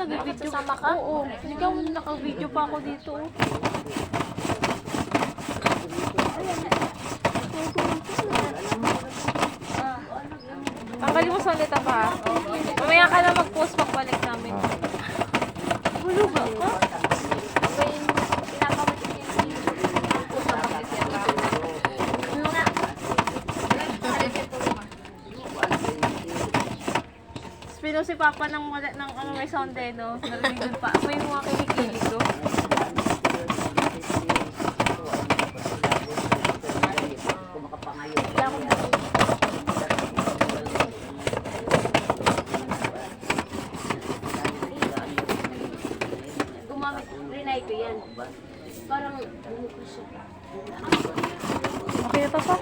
nag-video. Sasama ka? Oo. Ikaw, naka-video pa ako dito. Tanggalin mo sa ulit pa. Mamaya ka na mag-post pagbalik namin. Gulo ba ka? Pino si Papa ng ano, may sound eh, no? Narinig doon pa. May mga kinikilig ko. Gumamit, rinay ko yan. Parang bumuko siya. Okay na to pa?